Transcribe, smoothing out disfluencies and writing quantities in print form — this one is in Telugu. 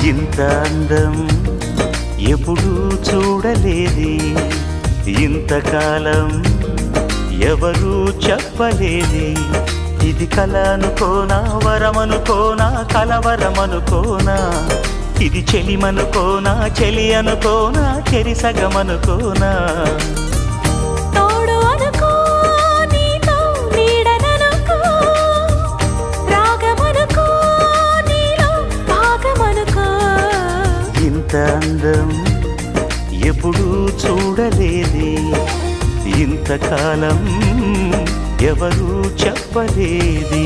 ఇంత అందం ఎప్పుడూ చూడలేది, ఇంతకాలం ఎవరూ చెప్పలేది. ఇది కల అనుకోనా, వరమనుకోనా, కలవరమనుకోనా, ఇది చెలిమనుకోనా, చెలి అనుకోనా, చెరిసగమనుకోనా. ఇంత అందం ఎప్పుడూ చూడలేది, ఇంతకాలం ఎవరూ చెప్పలేది.